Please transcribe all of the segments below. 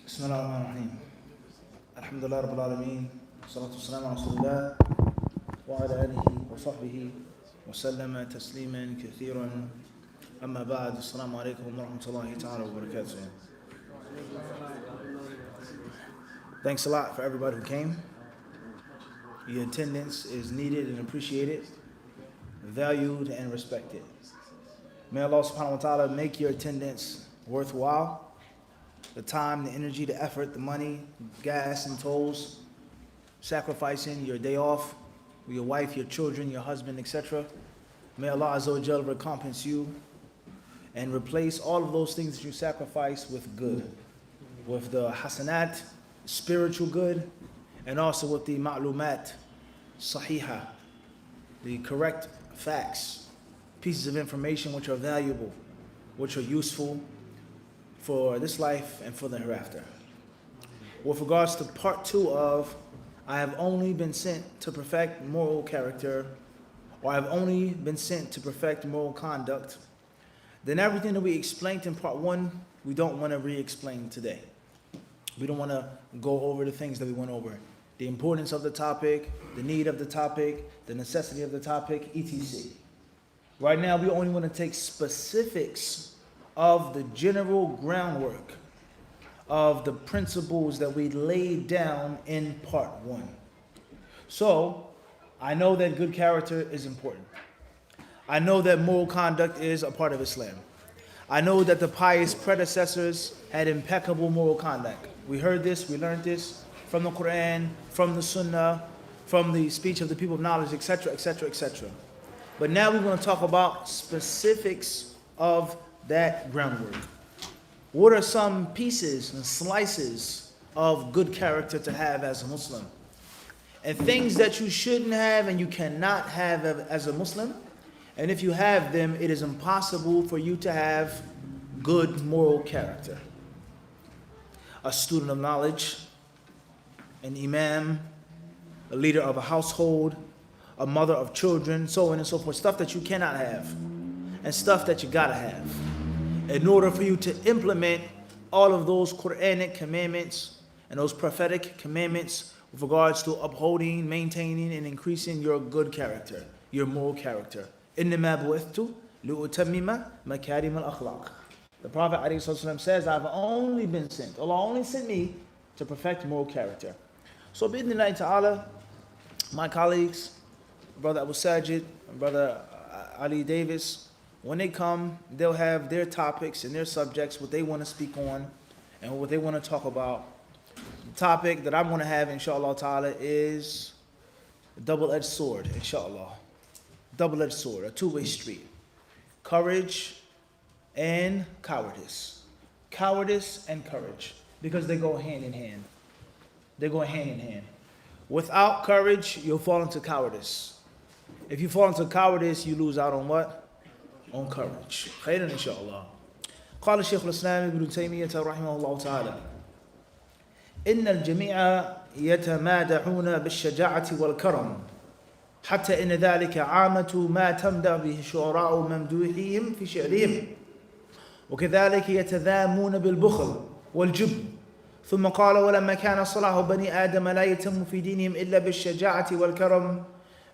بسم الله الرحمن الرحيم الحمد لله رب العالمين والصلاة والسلام على رسول الله وعلى آله وصحبه وسلم تسليما كثيرا أما بعد السلام عليكم ورحمة الله تعالى وبركاته. Thanks a lot for everybody who came. Your attendance is needed and appreciated, valued and respected. May Allah subhanahu wa ta'ala make your attendance worthwhile. The time, the energy, the effort, the money, gas and tolls, sacrificing your day off with your wife, your children, your husband, etc. May Allah Azza wa Jal recompense you and replace all of those things that you sacrifice with good, with the hasanat, spiritual good, and also with the ma'lumat, sahiha, the correct facts, pieces of information which are valuable, which are useful for this life and for the hereafter. With regards to part 2 of I have only been sent to perfect moral character, or I have only been sent to perfect moral conduct, then everything that we explained in part 1, we don't want to re-explain today. We don't want to go over the things that we went over. The importance of the topic, the need of the topic, the necessity of the topic, etc. Right now, we only want to take specifics of the general groundwork of the principles that we laid down in part 1. So, I know that good character is important. I know that moral conduct is a part of Islam. I know that the pious predecessors had impeccable moral conduct. We heard this, we learned this from the Quran, from the Sunnah, from the speech of the people of knowledge, etc., etc., etc. But now we want to talk about specifics of that groundwork. What are some pieces and slices of good character to have as a Muslim? And things that you shouldn't have and you cannot have as a Muslim. And if you have them, it is impossible for you to have good moral character. A student of knowledge, an imam, a leader of a household, a mother of children, so on and so forth. Stuff that you cannot have and stuff that you gotta have in order for you to implement all of those Quranic commandments and those prophetic commandments with regards to upholding, maintaining, and increasing your good character, your moral character. إِنَّمَا بُعِثْتُ لِأُتَمِّمَ مَكَارِمَ الْأَخْلَاقِ. The Prophet ﷺ says, I've only been sent, Allah only sent me to perfect moral character. So, bi'idhnillahi ta'ala, my colleagues, Brother Abu Sajid, Brother Ali Davis, when they come, they'll have their topics and their subjects, what they want to speak on and what they want to talk about. The topic that I'm going to have, inshallah ta'ala, is a double-edged sword, inshallah. Double-edged sword, a two-way street. Courage and cowardice. Cowardice and courage, because they go hand in hand. They go hand in hand. Without courage, you'll fall into cowardice. If you fall into cowardice, you lose out on what? On courage. خيرا إن شاء الله. قال الشيخ الإسلام ابن تيمية رحمه الله تعالى: إن الجميع يتمادحون بالشجاعة والكرم حتى إن ذلك عامة ما تمدح به الشعراء ممدوحيهم في شعرهم وكذلك يتذامون بالبخل والجبن. ثم قال: ولما كان صلاح بني آدم لا يتم في دينهم إلا بالشجاعة والكرم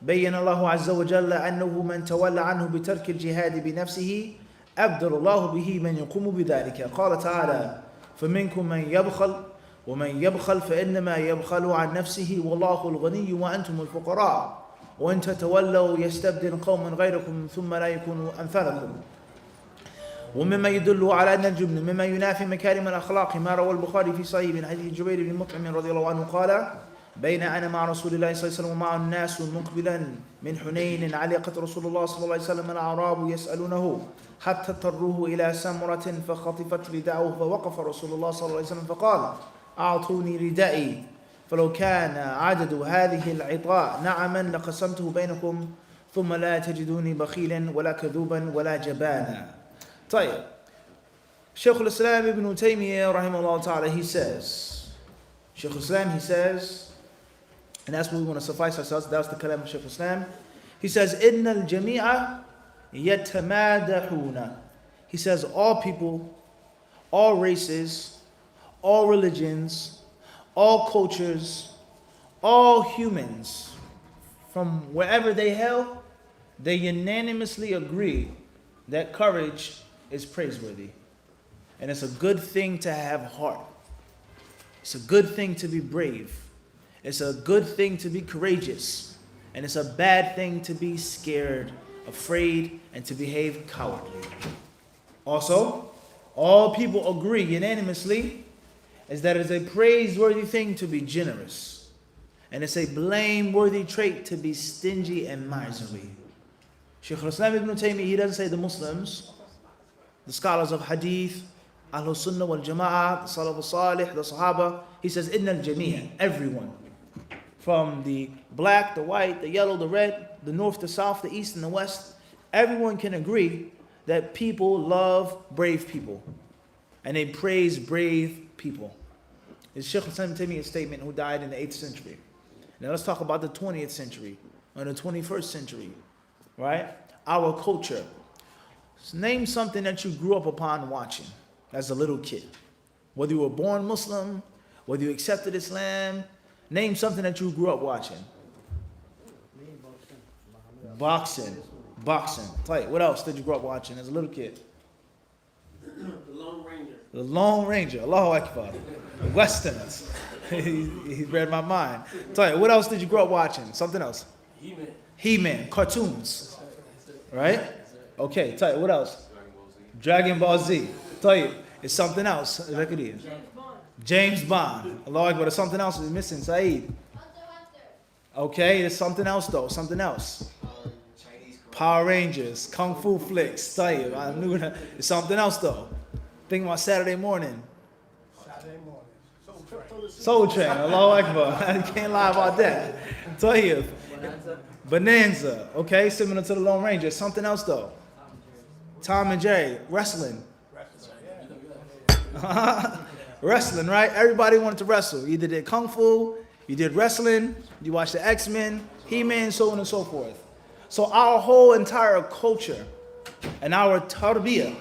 بين الله عز وجل أنه من تولى عنه بترك الجهاد بنفسه أبدل الله به من يقوم بذلك. قال تعالى: فمنكم من يبخل ومن يبخل فإنما يبخل عن نفسه والله الغني وأنتم الفقراء وإن تتولوا يستبدل قوما غيركم ثم لا يكونوا أمثالكم. ومما يدل على أن الجبن مما ينافي مكارم الأخلاق ما روى البخاري في صحيح من حديث جبير بن مطعم رضي الله عنه قال: بين أنا مع رسول الله صلى الله عليه وسلم ومع الناس مقبلا من حنين علقت رسول الله صلى الله عليه وسلم الأعراب يسألونه حتى اضطروه إلى سمرة فخطفت رداءه فوقف رسول الله صلى الله عليه وسلم فقال: أعطوني ردائي فلو كان عدد هذه العطاء نعما لقسمته بينكم ثم لا تجدوني بخيلا ولا كذوبا ولا جبانا. طيب, Shaykh al-Islam ibn Taymiyyah rahimahullah ta'ala, he says, Shaykh al-Islam, he says, and that's what we want to suffice ourselves, that's the kalam of Shaykh al-Islam. He says, إِنَّ الْجَمِيعَ يَتَمَادَحُونَ. He says all people, all races, all religions, all cultures, all humans, from wherever they hail, they unanimously agree that courage is praiseworthy. And it's a good thing to have heart. It's a good thing to be brave. It's a good thing to be courageous. And it's a bad thing to be scared, afraid, and to behave cowardly. Also, all people agree unanimously is that it's a praiseworthy thing to be generous. And it's a blameworthy trait to be stingy and miserly. Shaykh al-Islam ibn Taymiyyah, he doesn't say the Muslims, the scholars of Hadith, Ahlul Sunnah wal Jama'ah, the Salaf al-Salih, the Sahaba. He says, Inna al-Jamiyah, everyone. From the black, the white, the yellow, the red, the north, the south, the east, and the west. Everyone can agree that people love brave people. And they praise brave people. It's Shaykh al-Islam ibn Taymiyyah's statement, who died in the 8th century. Now let's talk about the 20th century, or the 21st century. Right? Our culture. Name something that you grew up upon watching as a little kid. Whether you were born Muslim, whether you accepted Islam, name something that you grew up watching. Boxing. Tell you, what else did you grow up watching as a little kid? The Lone Ranger. The Lone Ranger. Allahu Akbar. Westerns. he read my mind. Tell you, what else did you grow up watching? Something else. He-Man, cartoons, right? Okay, tell you, what else? Dragon Ball Z. Tell you, it's something else. James Bond. Allah Akbar, there's something else is missing, Saeed. Okay, there's something else though, something else. Power Rangers, Kung Fu flicks, tell you, I knew that. There's something else though. Think about Saturday morning. Soul Train, Allahu Akbar. I can't lie about that. Tell you. Bonanza, okay, similar to the Lone Ranger. Something else though. Tom and Jerry, wrestling. Wrestling, right? Everybody wanted to wrestle. You either did Kung Fu, you did wrestling, you watched the X-Men, He-Man, so on and so forth. So our whole entire culture and our tarbiyah,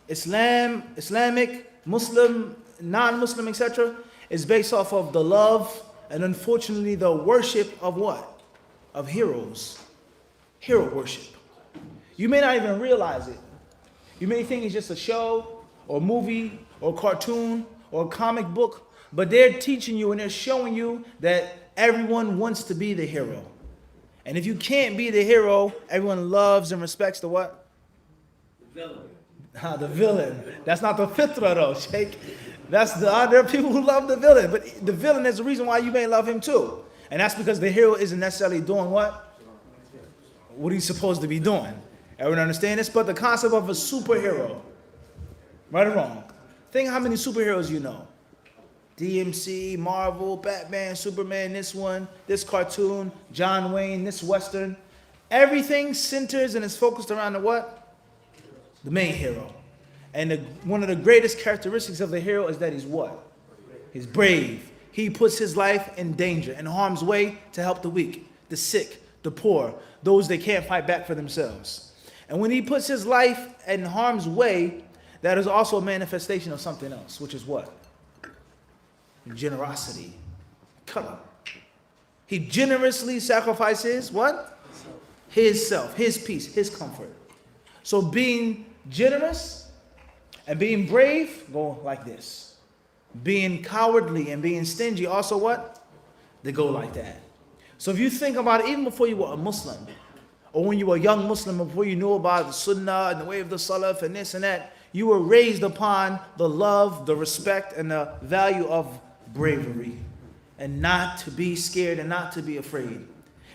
Islamic, Muslim, non-Muslim, etc., is based off of the love and unfortunately the worship of what? Of heroes. Hero worship. You may not even realize it. You may think it's just a show or movie or cartoon or comic book, but they're teaching you and they're showing you that everyone wants to be the hero. And if you can't be the hero, everyone loves and respects the what? The villain. The villain. That's not the fitra though, Sheikh. There are people who love the villain, but the villain is the reason why you may love him too. And that's because the hero isn't necessarily doing what? What he's supposed to be doing. Everyone understand this? But the concept of a superhero, right or wrong? Think how many superheroes you know. DMC, Marvel, Batman, Superman, this one, this cartoon, John Wayne, this Western. Everything centers and is focused around the what? The main hero. And one of the greatest characteristics of the hero is that he's what? He's brave. He puts his life in danger, in harm's way to help the weak, the sick, the poor, those that can't fight back for themselves. And when he puts his life in harm's way, that is also a manifestation of something else, which is what? Generosity. Color. He generously sacrifices what? His self, his peace, his comfort. So being generous and being brave go like this. Being cowardly and being stingy also what? They go like that. So if you think about it, even before you were a Muslim, or when you were a young Muslim, before you knew about the Sunnah and the way of the Salaf and this and that, you were raised upon the love, the respect, and the value of bravery. And not to be scared and not to be afraid.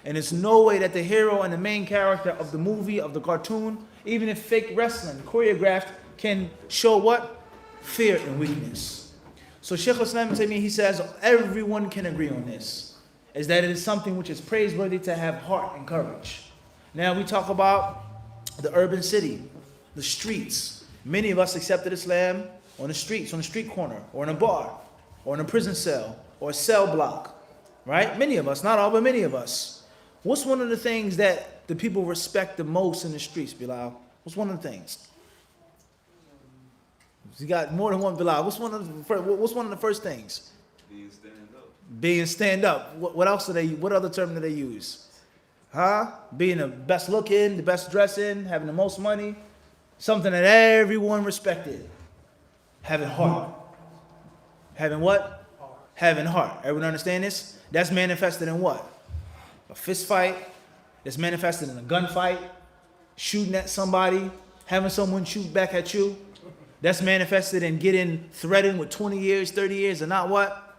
And there's no way that the hero and the main character of the movie, of the cartoon, even if fake wrestling, choreographed, can show what? Fear and weakness. So Shaykh al-Islam, he says, everyone can agree on this, is that it is something which is praiseworthy to have heart and courage. Now we talk about the urban city, the streets. Many of us accepted Islam on the streets, on the street corner, or in a bar, or in a prison cell, or a cell block, right? Many of us, not all, but many of us. What's one of the things that the people respect the most in the streets, Bilal? What's one of the things? You got more than one Bilal. What's one of the first things? Being stand up. Being stand up. What else do they? What other term do they use? Huh? Being the best looking, the best dressing, having the most money, something that everyone respected. Having heart. Having what? Having heart. Everyone understand this? That's manifested in what? A fist fight. That's manifested in a gunfight. Shooting at somebody. Having someone shoot back at you. That's manifested in getting threatened with 20 years, 30 years, and not what?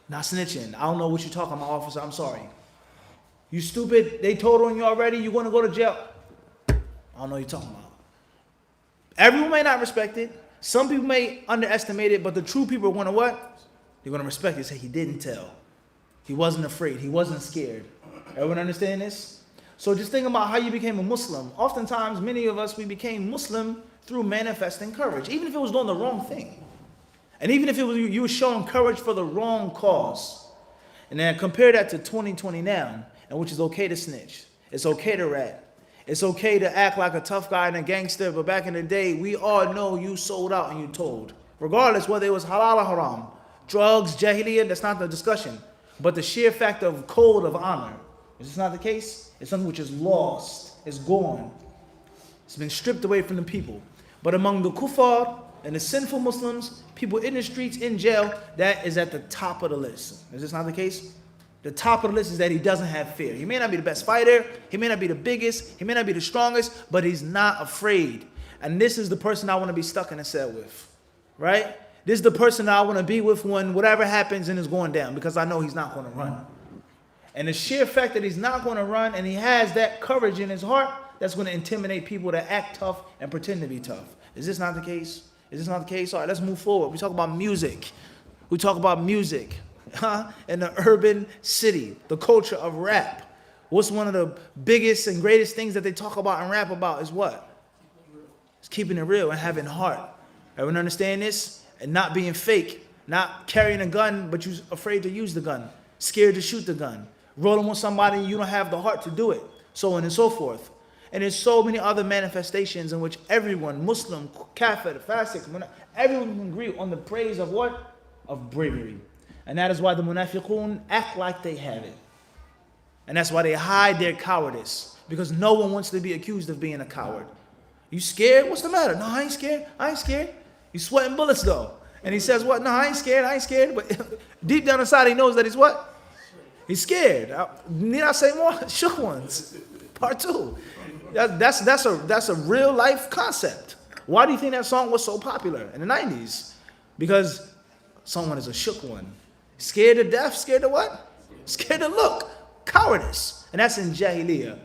Not snitching. I don't know what you're talking about, officer. I'm sorry. You stupid. They told on you already. You're going to go to jail. I don't know what you're talking about. Everyone may not respect it. Some people may underestimate it, but the true people are going to what? They're going to respect it. Say he didn't tell. He wasn't afraid. He wasn't scared. Everyone understand this? So just think about how you became a Muslim. Oftentimes, many of us, we became Muslim through manifesting courage, even if it was doing the wrong thing. And even if it was you were showing courage for the wrong cause. And then compare that to 2020 now, in which it's okay to snitch. It's okay to rat. It's okay to act like a tough guy and a gangster, but back in the day, we all know you sold out and you told. Regardless whether it was halal or haram. Drugs, jahiliyyah, that's not the discussion. But the sheer fact of code of honor. Is this not the case? It's something which is lost. It's gone. It's been stripped away from the people. But among the kuffar and the sinful Muslims, people in the streets, in jail, that is at the top of the list. Is this not the case? The top of the list is that he doesn't have fear. He may not be the best fighter, he may not be the biggest, he may not be the strongest, but he's not afraid. And this is the person I want to be stuck in a cell with. Right? This is the person I want to be with when whatever happens and is going down, because I know he's not going to run. And the sheer fact that he's not going to run and he has that courage in his heart, that's going to intimidate people to act tough and pretend to be tough. Is this not the case? Is this not the case? All right, let's move forward. We talk about music. We talk about music in the urban city, the culture of rap. What's one of the biggest and greatest things that they talk about and rap about is what? It's keeping it real and having heart. Everyone understand this? And not being fake. Not carrying a gun, but you're afraid to use the gun. Scared to shoot the gun. Rolling with somebody, you don't have the heart to do it. So on and so forth. And there's so many other manifestations in which everyone, Muslim, kafir, fasik, everyone can agree on the praise of what? Of bravery. And that is why the munafiqun act like they have it. And that's why they hide their cowardice. Because no one wants to be accused of being a coward. You scared? What's the matter? No, I ain't scared. I ain't scared. You sweating bullets though. And he says what? No, I ain't scared. I ain't scared. But deep down inside he knows that he's what? He's scared. Need I say more? Shook ones. Part 2. That's a real life concept. Why do you think that song was so popular in the 90s? Because someone is a shook one. Scared to death, scared to what? Scared to look. Cowardice. And that's in Jahiliyyah.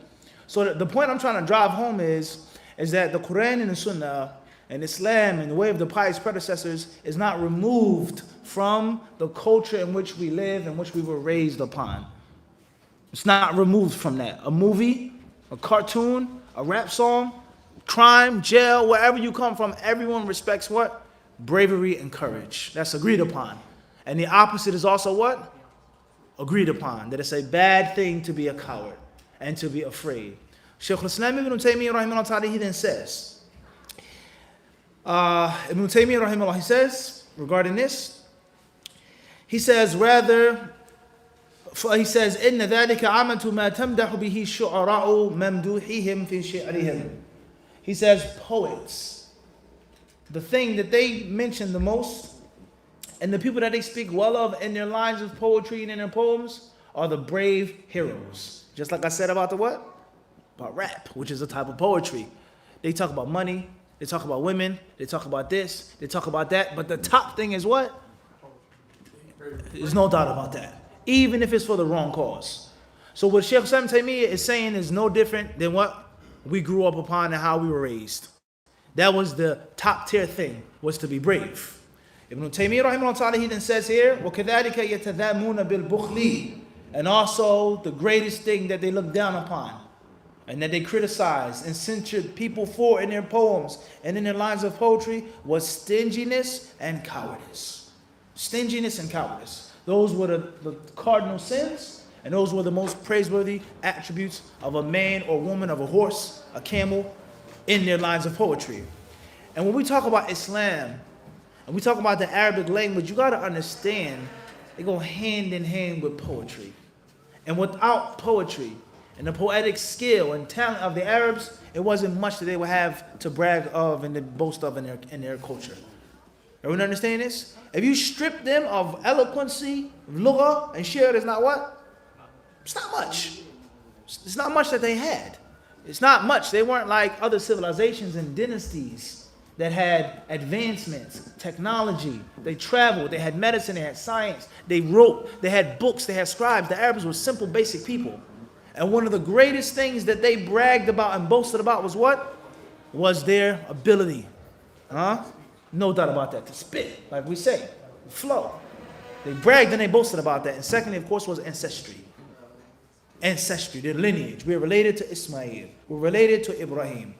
So the point I'm trying to drive home is that the Quran and the Sunnah and Islam and the way of the pious predecessors is not removed from the culture in which we live and which we were raised upon. It's not removed from that. A movie, a cartoon, a rap song, crime, jail, wherever you come from, everyone respects what? Bravery and courage. That's agreed upon. And the opposite is also what? Agreed upon. That it's a bad thing to be a coward and to be afraid. Shaykh al-Islam ibn Taymiyyah rahimahullah ta'ala, he then says, Ibn Taymiyyah rahimahullah, he says, regarding this, he says, إِنَّ ذَلِكَ عَمَةُ مَا تَمْدَحُ بِهِ الشُّعَرَاءُ مَمْدُوحِهِمْ فِي شِعْرِهِمْ. He says, poets, the thing that they mention the most, and the people that they speak well of in their lines of poetry and in their poems, are the brave heroes. Just like I said about the what? About rap, which is a type of poetry. They talk about money, they talk about women, they talk about this, they talk about that, but the top thing is what? There's no doubt about that. Even if it's for the wrong cause. So what Shaykh Ibn Taymiyyah is saying is no different than what we grew up upon and how we were raised. That was the top tier thing, was to be brave. Ibn Taymiyyah rahimahullah ta'ala, he then says here, وَكَذَلِكَ يَتَذَامُونَ بِالْبُخْلِ. And also the greatest thing that they look down upon and that they criticized and censured people for in their poems and in their lines of poetry was stinginess and cowardice. Stinginess and cowardice. Those were the cardinal sins, and those were the most praiseworthy attributes of a man or woman, of a horse, a camel, in their lines of poetry. And when we talk about Islam, and we talk about the Arabic language, you got to understand they go hand in hand with poetry. And without poetry and the poetic skill and talent of the Arabs, it wasn't much that they would have to brag of and to boast of in their culture. Everyone understand this? If you strip them of eloquency, lugha, and shir, it's not what? It's not much. It's not much that they had. It's not much. They weren't like other civilizations and dynasties that had advancements, technology. They traveled, they had medicine, they had science, they wrote, they had books, they had scribes. The Arabs were simple, basic people. And one of the greatest things that they bragged about and boasted about was what? Was their ability. No doubt about that. To spit, like we say, flow. They bragged and they boasted about that. And secondly, of course, was ancestry. Ancestry, their lineage. We're related to Ismail. We're related to Ibrahim.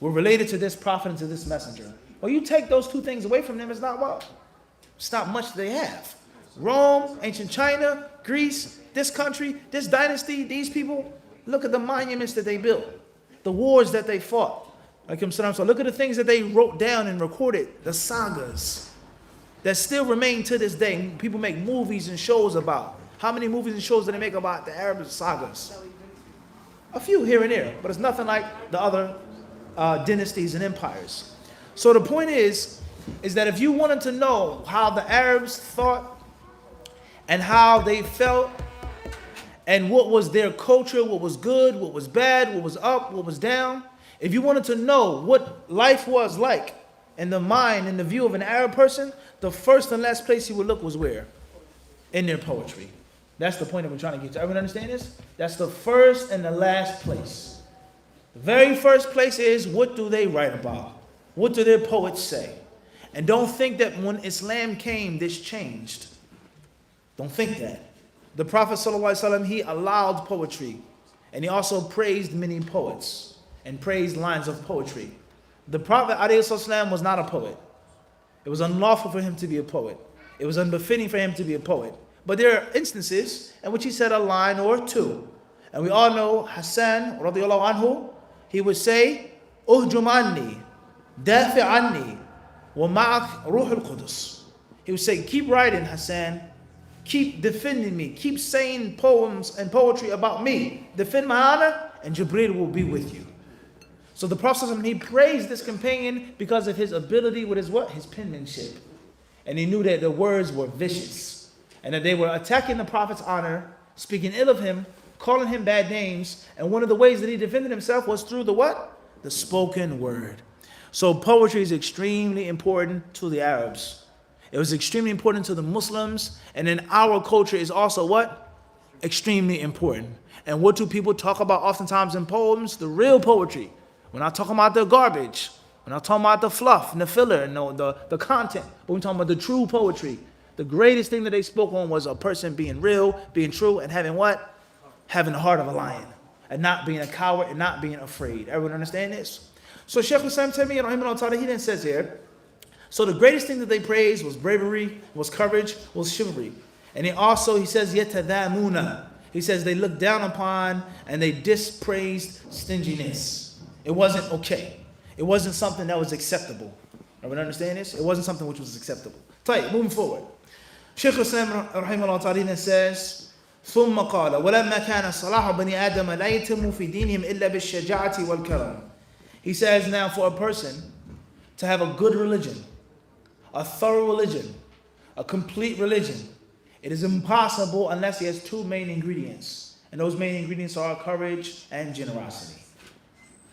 We're related to this prophet and to this messenger. Well, you take those two things away from them, it's not what? It's not much they have. Rome, ancient China, Greece, this country, this dynasty, these people, look at the monuments that they built, the wars that they fought. So look at the things that they wrote down and recorded, the sagas that still remain to this day. People make movies and shows about. How many movies and shows do they make about the Arab sagas? A few here and there, but it's nothing like the other dynasties and empires. So the point is that if you wanted to know how the Arabs thought and how they felt and what was their culture, what was good, what was bad, what was up, what was down, if you wanted to know what life was like in the mind and the view of an Arab person, the first and last place you would look was where? In their poetry. That's the point that we're trying to get to. Everyone understand this? That's the first and the last place. The very first place is, what do they write about? What do their poets say? And don't think that when Islam came, this changed. Don't think that. The Prophet ﷺ, he allowed poetry. And he also praised many poets and praised lines of poetry. The Prophet ﷺ was not a poet. It was unlawful for him to be a poet. It was unbefitting for him to be a poet. But there are instances in which he said a line or two. And we all know Hassan, radiallahu anhu, he would say, Uhjum anni, dafi anni, wa ma'ak ruh al-Qudus. He would say, keep writing, Hassan. Keep defending me. Keep saying poems and poetry about me. Defend my honor, and Jibreel will be with you. So the Prophet, he praised this companion because of his ability with his what? His penmanship. And he knew that the words were vicious. And that they were attacking the Prophet's honor, speaking ill of him, calling him bad names. And one of the ways that he defended himself was through the what? The spoken word. So poetry is extremely important to the Arabs. It was extremely important to the Muslims. And in our culture is also what? Extremely important. And what do people talk about oftentimes in poems? The real poetry. We're not talking about the garbage. We're not talking about the fluff and the filler and the content. But we're talking about the true poetry. The greatest thing that they spoke on was a person being real, being true, and having what? Having the heart of a lion. And not being a coward and not being afraid. Everyone understand this? So Shaykh Islam Taymiyyah, rahimahullah, he then says here, so the greatest thing that they praised was bravery, was courage, was chivalry. And he says, yatadamuna. He says they looked down upon and they dispraised stinginess. It wasn't okay. It wasn't something that was acceptable. Everyone understand this? It wasn't something which was acceptable. Tight, moving forward. Shaykh Islam rahimahullah ta'ala says, ثم قال ولما كان صلاح بني آدم لا يتم في دينهم إلا بالشجاعة والكرم. He says now for a person to have a good religion, a thorough religion, a complete religion, it is impossible unless he has two main ingredients. And those main ingredients are courage and generosity.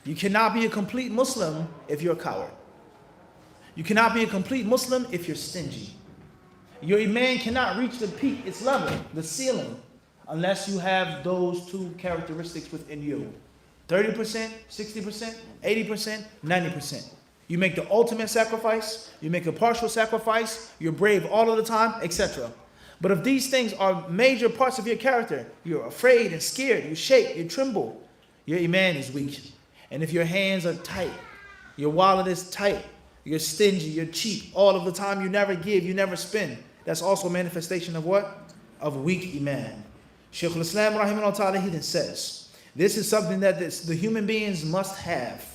You cannot be a complete Muslim if you're a coward. You cannot be a complete Muslim if you're stingy. Your iman cannot reach the peak, its level, the ceiling, unless you have those two characteristics within you. 30%, 60%, 80%, 90%. You make the ultimate sacrifice, you make a partial sacrifice, you're brave all of the time, etc. But if these things are major parts of your character, you're afraid and scared, you shake, you tremble, your iman is weak. And if your hands are tight, your wallet is tight, you're stingy, you're cheap, all of the time, you never give, you never spend, that's also a manifestation of what? Of weak iman. Shaykh al-Islam rahimahullah ta'ala, he then says, this is something that the human beings must have.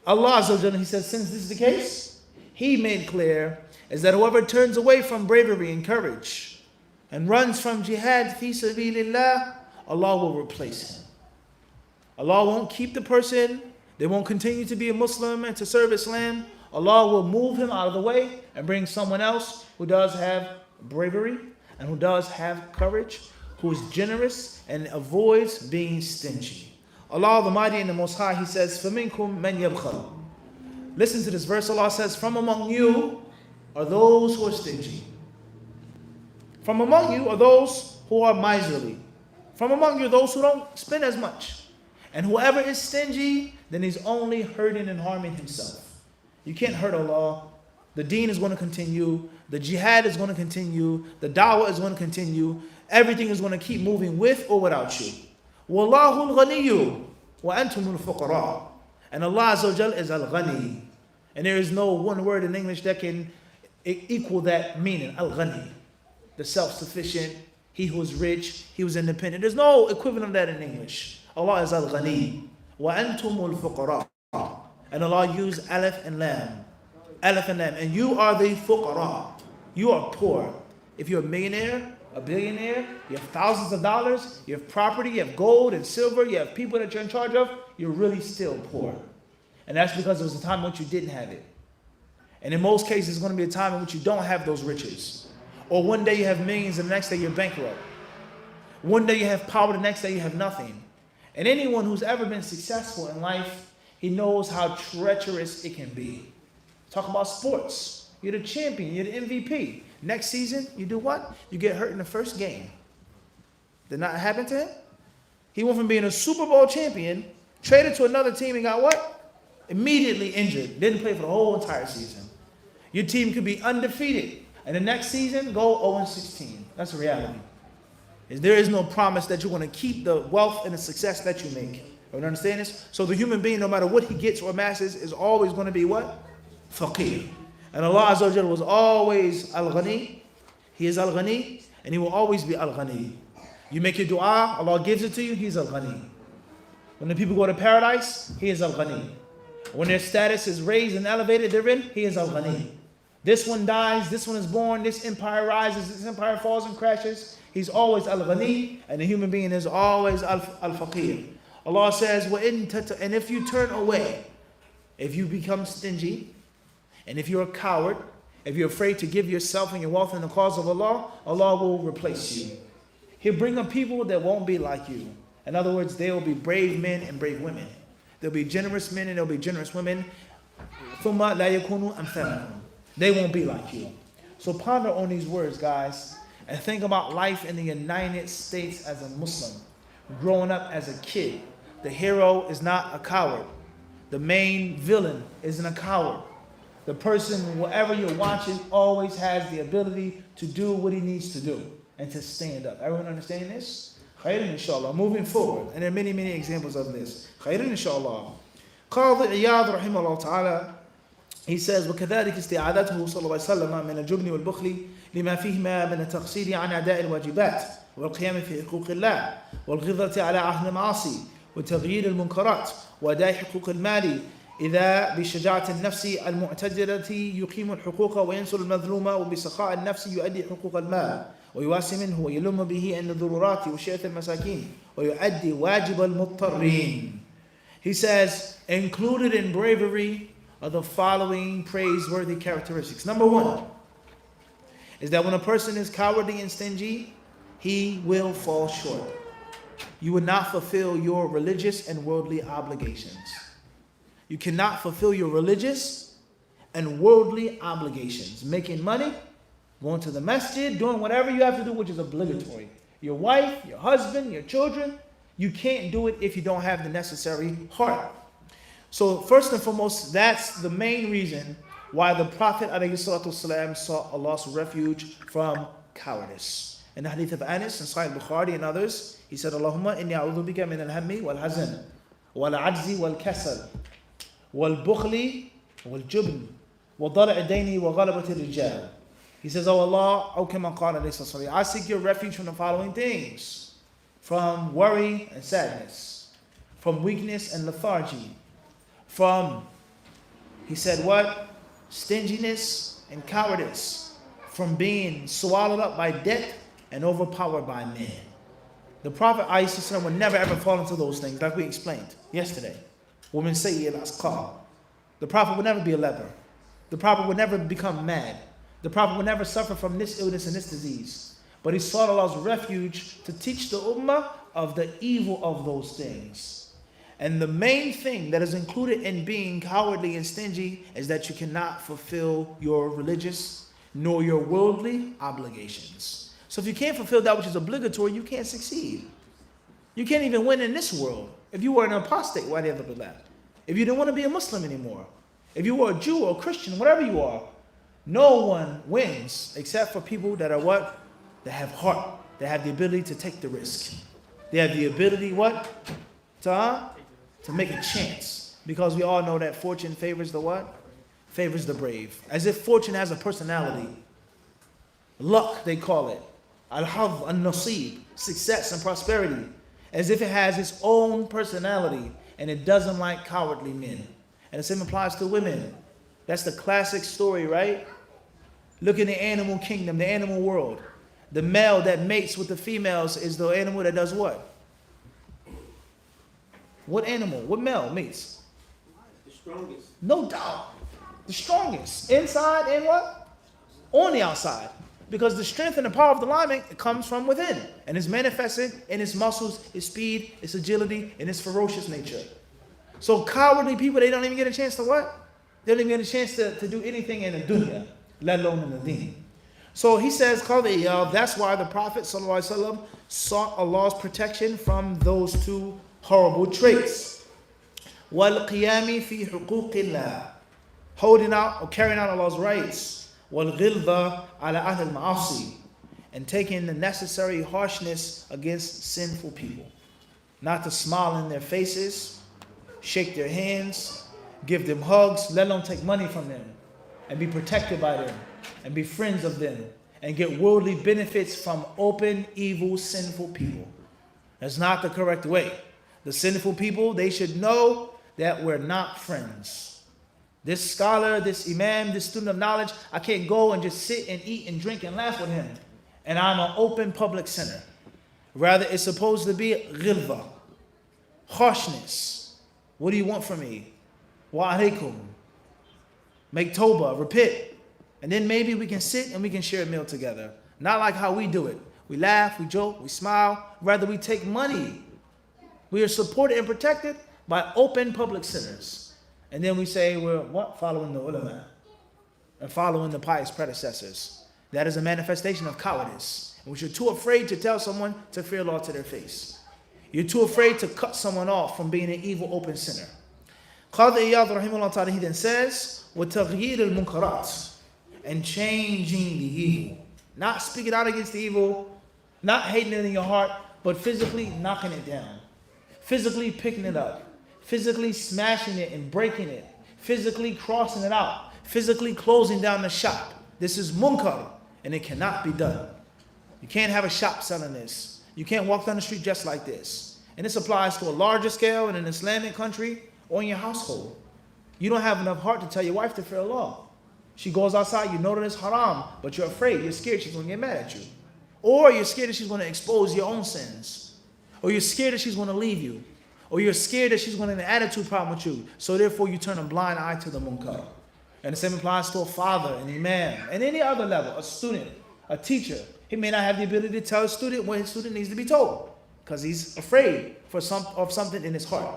Allah Azza wa Jalla, He says, since this is the case, He made clear is that whoever turns away from bravery and courage and runs from jihad fi sabilillah, Allah will replace him. Allah won't keep the person. They won't continue to be a Muslim and to serve Islam. Allah will move him out of the way and bring someone else who does have bravery and who does have courage, who is generous and avoids being stingy. Allah the Almighty and the Most High, He says, فَمِنْكُمْ مَنْ يَبْخَلُ. Listen to this verse. Allah says, from among you are those who are stingy. From among you are those who are miserly. From among you are those who don't spend as much. And whoever is stingy, then he's only hurting and harming himself. You can't hurt Allah. The deen is going to continue. The jihad is going to continue. The da'wah is going to continue. Everything is going to keep moving with or without you. Wallahu al-ghaniyyu wa antum al-fuqara. And Allah Azza wa Jal is al-ghani. And there is no one word in English that can equal that meaning. Al-ghani. The self-sufficient, He who is rich, He who is independent. There's no equivalent of that in English. Allah is al-ghani. Wa antum al-fuqara. And Allah used alif and lam. Alif and lam. And you are the fuqara. You are poor. If you're a millionaire, a billionaire, you have thousands of dollars, you have property, you have gold and silver, you have people that you're in charge of, you're really still poor. And that's because there was a time in which you didn't have it. And in most cases, it's going to be a time in which you don't have those riches. Or one day you have millions and the next day you're bankrupt. One day you have power, the next day you have nothing. And anyone who's ever been successful in life, he knows how treacherous it can be. Talk about sports. You're the champion, you're the MVP. Next season, you do what? You get hurt in the first game. Did not happen to him? He went from being a Super Bowl champion, traded to another team and got what? Immediately injured. Didn't play for the whole entire season. Your team could be undefeated. And the next season, go 0-16. That's the reality. There is no promise that you're going to keep the wealth and the success that you make. You understand this? So the human being, no matter what he gets or amasses, is always going to be what? Faqir. And Allah Azza wa Jalla was always Al-Ghani. He is Al-Ghani, and He will always be Al-Ghani. You make your dua, Allah gives it to you, He's Al-Ghani. When the people go to paradise, He is Al-Ghani. When their status is raised and elevated therein, He is Al-Ghani. This one dies, this one is born, this empire rises, this empire falls and crashes. He's always Al-Ghani, and the human being is always Al-Faqir. Allah says, and if you turn away, if you become stingy, and if you're a coward, if you're afraid to give yourself and your wealth in the cause of Allah, Allah will replace you. He'll bring up people that won't be like you. In other words, they will be brave men and brave women. There'll be generous men and there'll be generous women. ثُمَّ لَا يَكُونُوا أَمْثَالَكُمْ. They won't be like you. So ponder on these words, guys, and think about life in the United States as a Muslim. Growing up as a kid, the hero is not a coward. The main villain isn't a coward. The person, wherever you're watching, always has the ability to do what he needs to do and to stand up. Everyone understand this? Khairan inshallah. Moving forward. And there are many, many examples of this. Khairan inshallah. Qadi Iyad rahimahullah ta'ala, he says, وَكَذَلِكَ اسْتِعَادَتُهُ صلى الله عليه وسلم من الجبن والبخل لما فيهما من التقصير عن أداء الواجبات والقيام في حقوق الله والغضة على عهد المعاصي وتغيير المنكرات وأداء حقوق المال إذا بشجاعة النفس المعتدلة يقيم الحقوق وينصر المظلوم وبسخاء النفس يؤدي حقوق المال ويواسي منه ويلم به عند الضرورات وشيئة المساكين ويؤدي واجب المضطرين. He says, included in bravery are the following praiseworthy characteristics. Number one is that when a person is cowardly and stingy, he will fall short. You will not fulfill your religious and worldly obligations. You cannot fulfill your religious and worldly obligations. Making money, going to the masjid, doing whatever you have to do, which is obligatory. Your wife, your husband, your children, you can't do it if you don't have the necessary heart. So first and foremost, that's the main reason why the Prophet ﷺ sought Allah's refuge from cowardice. In the hadith of Anas and Sahih Bukhari and others, he said, Allahumma inni a'udhu bika min al-hammi wal-hazan wal-ajzi wal-kasal wal-bukhli wal-jubn wa-dala'i dayni wa ghalabati rijal. He says, Oh Allah, O kama qala alayhi sallallahu, I seek your refuge from the following things: from worry and sadness, from weakness and lethargy, from He said what? Stinginess and cowardice, from being swallowed up by debt and overpowered by men. The Prophet ﷺ would never ever fall into those things, like we explained yesterday. Women say al-asqa. The Prophet would never be a leper. The Prophet would never become mad. The Prophet would never suffer from this illness and this disease. But he sought Allah's refuge to teach the ummah of the evil of those things. And the main thing that is included in being cowardly and stingy is that you cannot fulfill your religious nor your worldly obligations. So if you can't fulfill that which is obligatory, you can't succeed. You can't even win in this world. If you were an apostate, why do you have to that? If you didn't want to be a Muslim anymore, if you were a Jew or a Christian, whatever you are, no one wins except for people that are what? That have heart, that have the ability to take the risk. They have the ability what? To make a chance. Because we all know that fortune favors the what? Favors the brave. As if fortune has a personality. Luck, they call it. Al-Hadh, al-Nasib, success and prosperity. As if it has its own personality and it doesn't like cowardly men. And the same applies to women. That's the classic story, right? Look in the animal kingdom, the animal world. The male that mates with the females is the animal that does what? What animal? What male mates? The strongest. No doubt. The strongest. Inside and what? On the outside. Because the strength and the power of the lion comes from within. And is manifested in its muscles, its speed, its agility, and its ferocious nature. So cowardly people, they don't even get a chance to what? They don't even get a chance to do anything in the dunya, let alone in the deen. So he says, that's why the Prophet ﷺ sought Allah's protection from those two horrible traits. وَالْقِيَامِ فِي حُقُوقِ اللَّهِ, holding out or carrying out Allah's rights. وَالْغِلْظَةِ عَلَى أَهْلِ الْمَعَاصِي, and taking the necessary harshness against sinful people. Not to smile in their faces, shake their hands, give them hugs, let alone take money from them, and be protected by them, and be friends of them, and get worldly benefits from open, evil, sinful people. That's not the correct way. The sinful people, they should know that we're not friends. This scholar, this imam, this student of knowledge, I can't go and just sit and eat and drink and laugh with him. And I'm an open public sinner. Rather, it's supposed to be ghilva, harshness. What do you want from me? Wa alaikum. Make tawbah, repent. And then maybe we can sit and we can share a meal together. Not like how we do it. We laugh, we joke, we smile. Rather, we take money. We are supported and protected by open public sinners. And then we say we're what? Following the ulama and following the pious predecessors. That is a manifestation of cowardice. And you're too afraid to tell someone to fear Allah to their face. You're too afraid to cut someone off from being an evil open sinner. Qadi Iyad rahimahullah ta'ala, he then says, وَتَغْيِيرِ الْمُنْكَرَاتِ, and changing the evil. Not speaking out against the evil, not hating it in your heart, but physically knocking it down. Physically picking it up. Physically smashing it and breaking it. Physically crossing it out. Physically closing down the shop. This is munkar, and it cannot be done. You can't have a shop selling this. You can't walk down the street just like this. And this applies to a larger scale in an Islamic country or in your household. You don't have enough heart to tell your wife to fear Allah. She goes outside, you know that it's haram, but you're afraid, you're scared she's going to get mad at you. Or you're scared that she's going to expose your own sins. Or you're scared that she's going to leave you. Or you're scared that she's going to have an attitude problem with you. So therefore you turn a blind eye to the munkar. And the same applies to a father, an imam, and any other level, a student, a teacher. He may not have the ability to tell a student what his student needs to be told because he's afraid of something in his heart.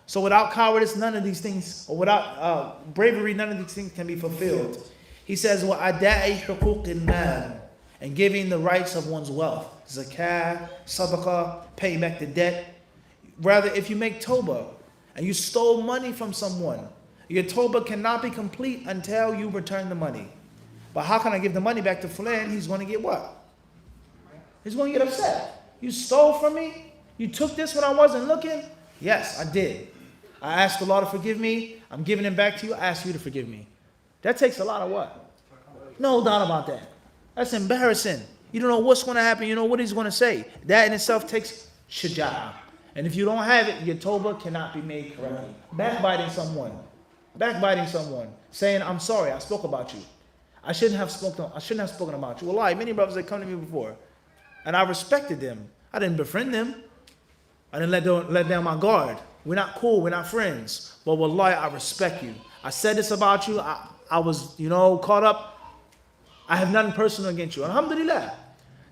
So without cowardice, none of these things, or without bravery, none of these things can be fulfilled. He says, وَأَدَاءِ حُقُوقِ الْمَالِ, and giving the rights of one's wealth. Zakah, sadaqah, paying back the debt. Rather, if you make tawbah and you stole money from someone, your tawbah cannot be complete until you return the money. But how can I give the money back to fulan? He's going to get what? He's going to get upset. You stole from me? You took this when I wasn't looking? Yes, I did. I asked Allah to forgive me. I'm giving it back to you. I ask you to forgive me. That takes a lot of what? No doubt about that. That's embarrassing. You don't know what's going to happen. You know what he's going to say. That in itself takes shaja'ah. And if you don't have it, your tawbah cannot be made correctly. Backbiting someone. backbiting someone, saying, I'm sorry, I spoke about you. I shouldn't have spoken about you. Wallahi, many brothers that come to me before, and I respected them. I didn't befriend them. I didn't let down my guard. We're not cool, we're not friends. But wallahi, I respect you. I said this about you. I was, caught up. I have nothing personal against you. Alhamdulillah.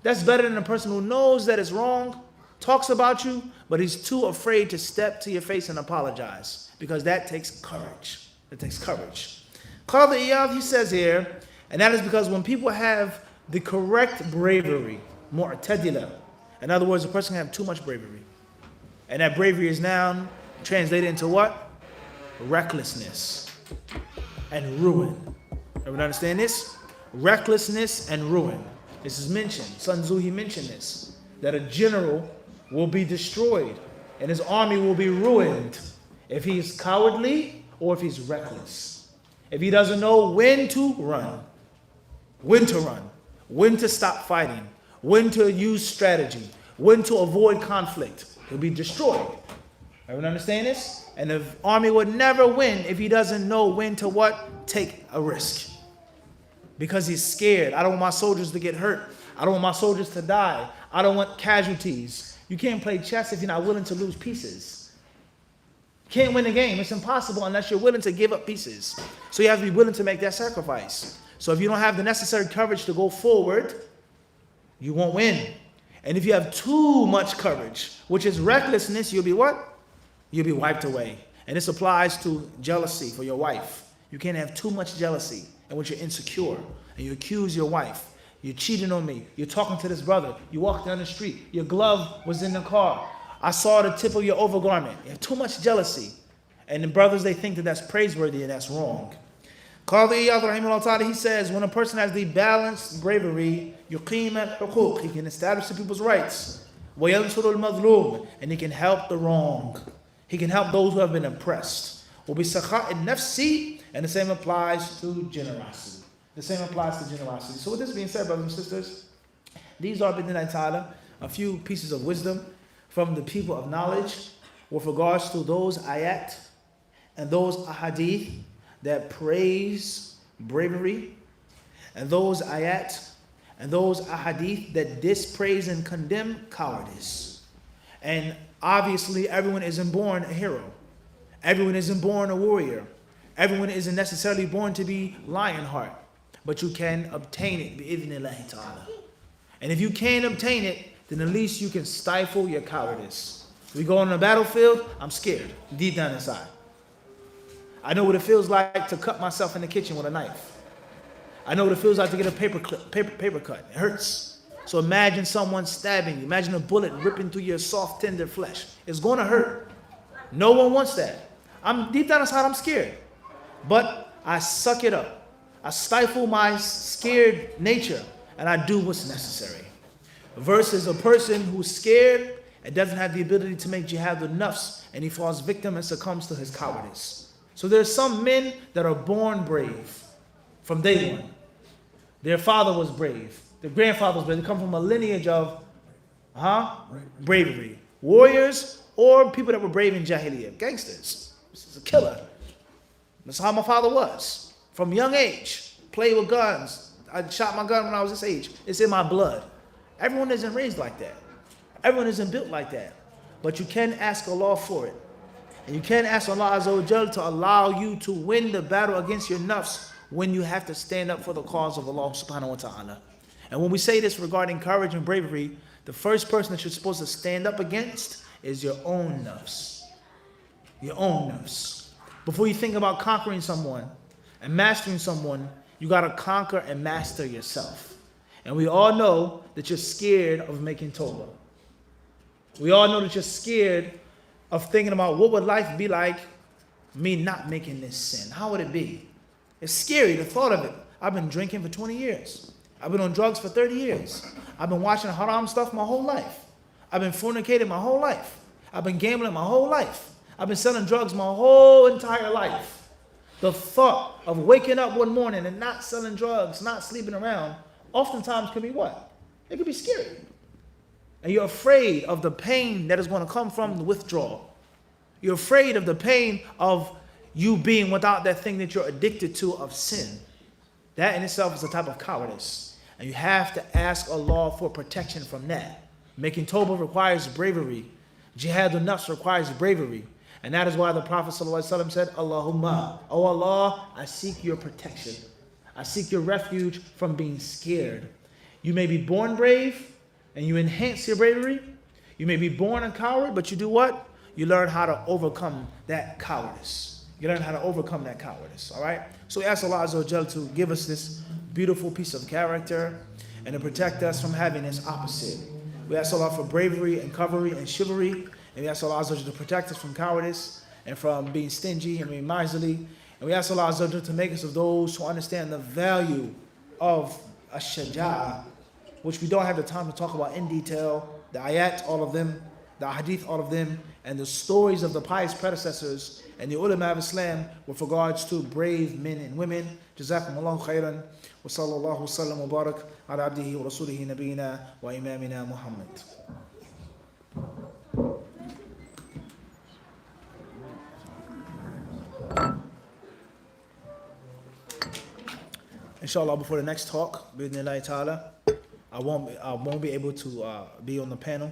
That's better than a person who knows that it's wrong, talks about you, but he's too afraid to step to your face and apologize. Because that takes courage. It takes courage. Qadi Iyad, he says here, and that is because when people have the correct bravery, mu'tadila, in other words, a person can have too much bravery. And that bravery is now translated into what? Recklessness and ruin. Everyone understand this? Recklessness and ruin. This is mentioned. Sun Tzu, he mentioned this. That a general will be destroyed and his army will be ruined if he's cowardly or if he's reckless. If he doesn't know when to run, when to stop fighting, when to use strategy, when to avoid conflict, he'll be destroyed. Everyone understand this? And the army would never win if he doesn't know when to what? Take a risk. Because he's scared. I don't want my soldiers to get hurt. I don't want my soldiers to die. I don't want casualties. You can't play chess if you're not willing to lose pieces. You can't win the game. It's impossible unless you're willing to give up pieces. So you have to be willing to make that sacrifice. So if you don't have the necessary courage to go forward, you won't win. And if you have too much courage, which is recklessness, you'll be what? You'll be wiped away. And this applies to jealousy for your wife. You can't have too much jealousy in which you're insecure and you accuse your wife. You're cheating on me. You're talking to this brother. You walk down the street. Your glove was in the car. I saw the tip of your overgarment. You have too much jealousy. And the brothers, they think that that's praiseworthy and that's wrong. Qadi Iyad rahimahullah ta'ala, he says, when a person has the balanced bravery, yuqim al-huquq, he can establish the people's rights. وَيَنْصُرُ الْمَظْلُومِ, and he can help the wrong. He can help those who have been oppressed. وَبِسَخَاءِ النَّفْسِ, and the same applies to generosity. The same applies to generosity. So with this being said, brothers and sisters, these are, bidnillah ta'ala, a few pieces of wisdom from the people of knowledge with regards to those ayat and those ahadith that praise bravery, and those ayat and those ahadith that dispraise and condemn cowardice. And obviously everyone isn't born a hero. Everyone isn't born a warrior. Everyone isn't necessarily born to be lionheart. But you can obtain it bi'idhnillahi ta'ala. And if you can't obtain it, then at least you can stifle your cowardice. We go on the battlefield, I'm scared, deep down inside. I know what it feels like to cut myself in the kitchen with a knife. I know what it feels like to get a paper cut. It hurts. So imagine someone stabbing you. Imagine a bullet ripping through your soft, tender flesh. It's going to hurt. No one wants that. I'm deep down inside, I'm scared. But I suck it up. I stifle my scared nature and I do what's necessary. Versus a person who's scared and doesn't have the ability to make jihad with nafs, and he falls victim and succumbs to his cowardice. So there's some men that are born brave from day one. Their father was brave. Their grandfather was brave. They come from a lineage of bravery. Warriors or people that were brave in Jahiliyyah. Gangsters. This is a killer. That's how my father was. From young age. Played with guns. I shot my gun when I was this age. It's in my blood. Everyone isn't raised like that. Everyone isn't built like that. But you can ask Allah for it. And you can ask Allah Azza wa Jal to allow you to win the battle against your nafs when you have to stand up for the cause of Allah subhanahu wa ta'ala. And when we say this regarding courage and bravery, the first person that you're supposed to stand up against is your own nafs. Your own nafs. Before you think about conquering someone and mastering someone, you got to conquer and master yourself. And we all know that you're scared of making tawbah. We all know that you're scared of thinking about what would life be like me not making this sin. How would it be? It's scary, the thought of it. I've been drinking for 20 years. I've been on drugs for 30 years. I've been watching haram stuff my whole life. I've been fornicating my whole life. I've been gambling my whole life. I've been selling drugs my whole entire life. The thought of waking up one morning and not selling drugs, not sleeping around, oftentimes can be what? It can be scary. And you're afraid of the pain that is going to come from the withdrawal. You're afraid of the pain of you being without that thing that you're addicted to of sin. That in itself is a type of cowardice. And you have to ask Allah for protection from that. Making tawbah requires bravery. Jihadun nafs requires bravery. And that is why the Prophet ﷺ said, Allahumma, oh Allah, I seek your protection. I seek your refuge from being scared. You may be born brave and you enhance your bravery. You may be born a coward, but you do what? You learn how to overcome that cowardice. You learn how to overcome that cowardice, all right? So we ask Allah Azza wa Jal to give us this beautiful piece of character and to protect us from having its opposite. We ask Allah for bravery and covery and chivalry, and we ask Allah Azza wa Jal to protect us from cowardice and from being stingy and being miserly. And we ask Allah Azza wa Jal to make us of those who understand the value of ash-shaja'ah, which we don't have the time to talk about in detail. The ayat, all of them, the hadith, all of them, and the stories of the pious predecessors and the ulama of Islam with regards to brave men and women. Jazakumullahu khairan. Wa sallallahu sallam wa barak ala abdihi wa rasulihi nabiyina wa imamina Muhammad. Inshallah, before the next talk, bi'idhnillahi ta'ala, I won't be able to be on the panel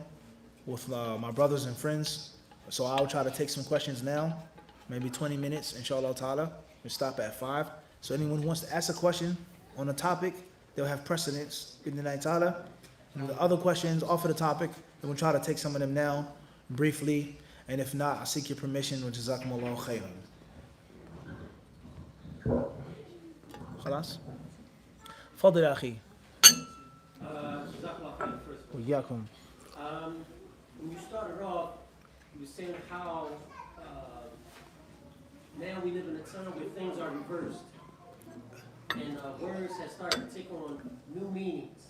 with my brothers and friends. So I'll try to take some questions now, maybe 20 minutes, inshallah ta'ala. We'll stop at 5. So anyone who wants to ask a question on a topic, they'll have precedence, bi'idhnillahi ta'ala. And the other questions off of the topic, then we'll try to take some of them now, briefly. And if not, I seek your permission, wa jazakumullahu khairan. خلاص؟ فضل يا أخي. وإياكم. When you started off, you were saying how now we live in a time where things are reversed. And words have started to take on new meanings.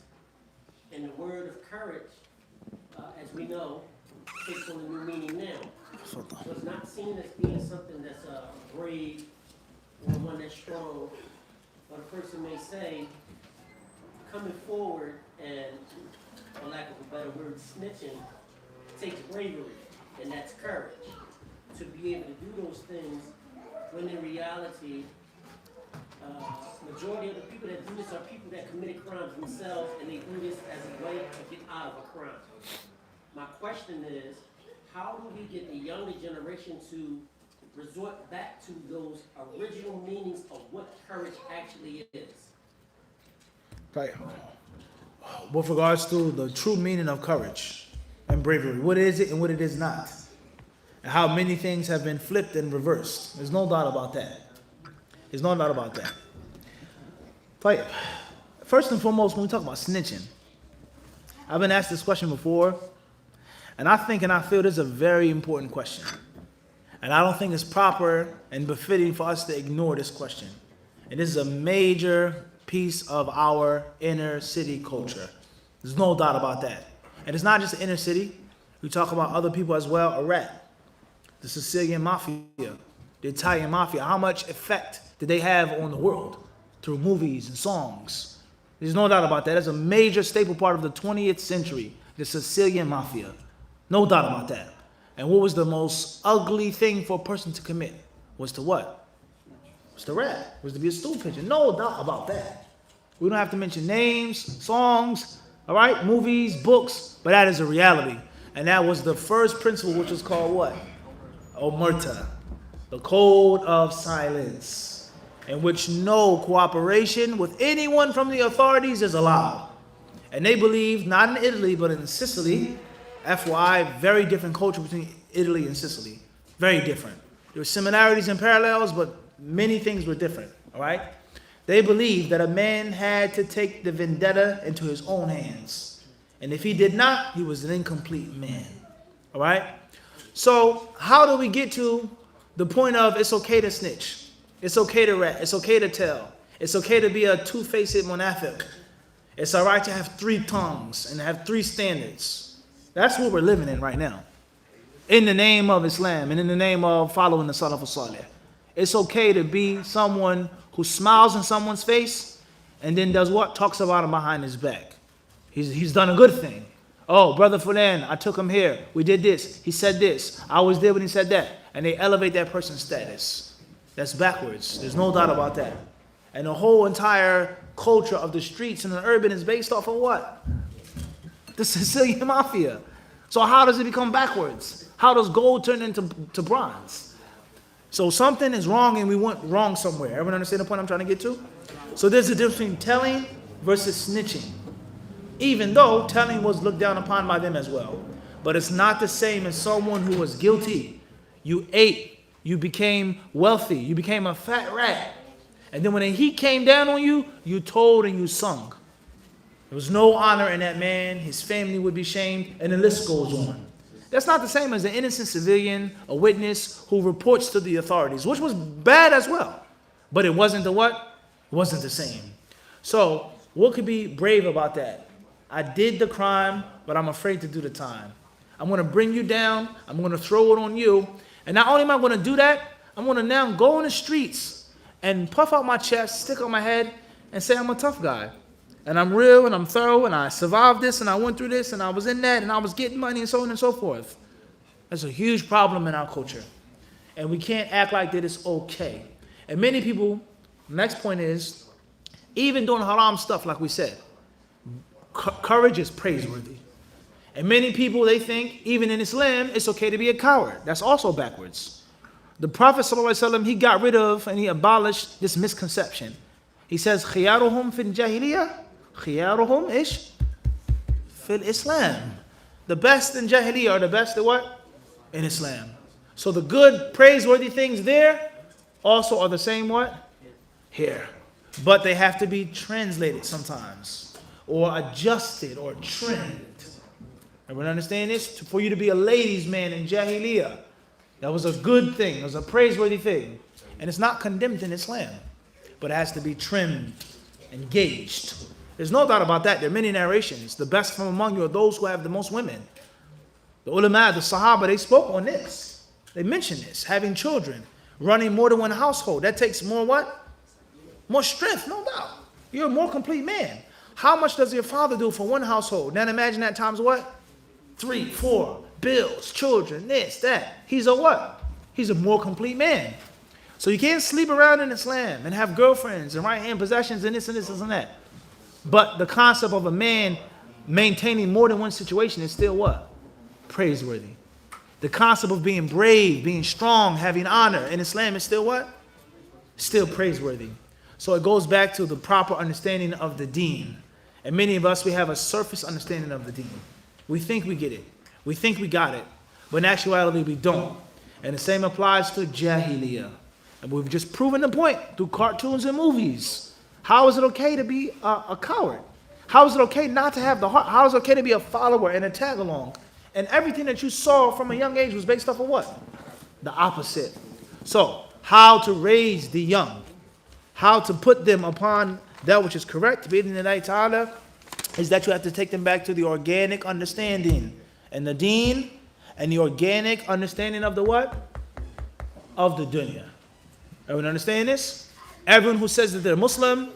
And the word of courage, as we know, takes on a new meaning now. So it's not seen as being something that's brave or one that's strong. But a person may say, coming forward and, for lack of a better word, snitching, takes bravery, and that's courage. To be able to do those things when in reality, majority of the people that do this are people that committed crimes themselves, and they do this as a way to get out of a crime. My question is, how do we get the younger generation to resort back to those original meanings of what courage actually is? Right. With regards to the true meaning of courage and bravery, what is it and what it is not, and how many things have been flipped and reversed. There's no doubt about that. There's no doubt about that. Right. First and foremost, when we talk about snitching, I've been asked this question before, and I think and I feel this is a very important question. And I don't think it's proper and befitting for us to ignore this question. And this is a major piece of our inner city culture. There's no doubt about that. And it's not just the inner city. We talk about other people as well. Iraq, the Sicilian mafia, the Italian mafia. How much effect did they have on the world through movies and songs? There's no doubt about that. That's a major staple part of the 20th century, the Sicilian mafia. No doubt about that. And what was the most ugly thing for a person to commit? Was to what? Was to rap. Was to be a stool pigeon. No doubt about that. We don't have to mention names, songs, all right, movies, books, but that is a reality. And that was the first principle, which was called what? Omerta, the code of silence, in which no cooperation with anyone from the authorities is allowed. And they believe, not in Italy, but in Sicily, FYI, very different culture between Italy and Sicily. Very different. There were similarities and parallels, but many things were different, all right? They believed that a man had to take the vendetta into his own hands. And if he did not, he was an incomplete man, all right? So how do we get to the point of it's okay to snitch? It's okay to rat. It's okay to tell. It's okay to be a two-faced munafiq. It's all right to have 3 tongues and have 3 standards. That's what we're living in right now. In the name of Islam and in the name of following the Salaf al-Salih. It's okay to be someone who smiles in someone's face and then does what? Talks about him behind his back. He's done a good thing. Oh, brother Fulan, I took him here. We did this. He said this. I was there when he said that. And they elevate that person's status. That's backwards. There's no doubt about that. And the whole entire culture of the streets and the urban is based off of what? The Sicilian mafia. So how does it become backwards? How does gold turn into bronze? So something is wrong and we went wrong somewhere. Everyone understand the point I'm trying to get to? So there's a difference between telling versus snitching. Even though telling was looked down upon by them as well. But it's not the same as someone who was guilty. You ate, you became wealthy, you became a fat rat. And then when the heat came down on you, you told and you sung. There was no honor in that man, his family would be shamed, and the list goes on. That's not the same as an innocent civilian, a witness who reports to the authorities, which was bad as well. But it wasn't the what? It wasn't the same. So, what could be brave about that? I did the crime, but I'm afraid to do the time. I'm going to bring you down, I'm going to throw it on you, and not only am I going to do that, I'm going to now go in the streets and puff out my chest, stick on my head, and say I'm a tough guy. And I'm real and I'm thorough and I survived this and I went through this and I was in that and I was getting money and so on and so forth. That's a huge problem in our culture. And we can't act like that it's okay. And many people, next point is, even doing haram stuff like we said, courage is praiseworthy. And many people, they think, even in Islam, it's okay to be a coward. That's also backwards. The Prophet ﷺ, he got rid of and he abolished this misconception. He says, خِيَارُهُمْ فِي الْجَاهِلِيَّةِ خِيَارُهُمْ إِيش فِي الْإِسْلَامِ. The best in Jahiliyyah are the best in what? In Islam. So the good, praiseworthy things there also are the same what? Here. But they have to be translated sometimes, or adjusted, or trimmed. Everyone understand this? For you to be a ladies' man in Jahiliyyah, that was a good thing. It was a praiseworthy thing. And it's not condemned in Islam, but it has to be trimmed, engaged. There's no doubt about that. There are many narrations. The best from among you are those who have the most women. The ulama, the sahaba, they spoke on this. They mentioned this. Having children, running more than one household. That takes more what? More strength, no doubt. You're a more complete man. How much does your father do for one household? Now imagine that times what? 3, 4, bills, children, this, that. He's a what? He's a more complete man. So you can't sleep around in Islam and have girlfriends and right-hand possessions and this and this and that. But the concept of a man maintaining more than one situation is still what? Praiseworthy. The concept of being brave, being strong, having honor in Islam is still what? Still praiseworthy. So it goes back to the proper understanding of the deen. And many of us, we have a surface understanding of the deen. We think we get it. We think we got it. But in actuality, we don't. And the same applies to Jahiliyyah. And we've just proven the point through cartoons and movies. How is it okay to be a coward? How is it okay not to have the heart? How is it okay to be a follower and a tag along? And everything that you saw from a young age was based off of what? The opposite. So, how to raise the young, how to put them upon that which is correct, bi-idhnillahi ta'ala, is that you have to take them back to the organic understanding and the deen and the organic understanding of the what? Of the dunya. Everyone understand this? Everyone who says that they're Muslim,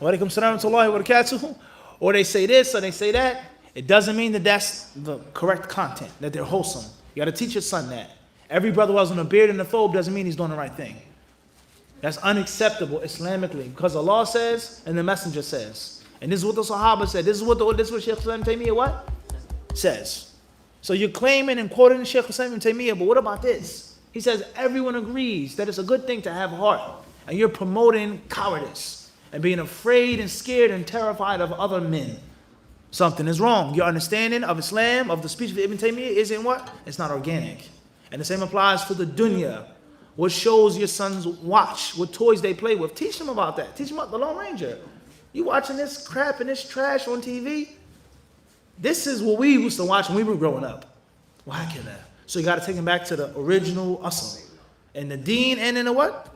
wa alaikum salam wa rahmatullahi wa barakatuh, or they say this or they say that, it doesn't mean that that's the correct content, that they're wholesome. You got to teach your son that. Every brother who has a beard and a thobe doesn't mean he's doing the right thing. That's unacceptable Islamically, because Allah says and the Messenger says. And this is what the Sahaba said. This is what Shaykh Islam Taymiyyah what? Says. So you're claiming and quoting Shaykh Islam Taymiyyah, but what about this? He says everyone agrees that it's a good thing to have heart. And you're promoting cowardice and being afraid and scared and terrified of other men. Something is wrong. Your understanding of Islam, of the speech of Ibn Taymiyyah, isn't what? It's not organic. And the same applies to the dunya. What shows your sons watch, what toys they play with. Teach them about that. Teach them about the Lone Ranger. You watching this crap and this trash on TV? This is what we used to watch when we were growing up. Why can that? So you got to take them back to the original asl. In the deen and in the what?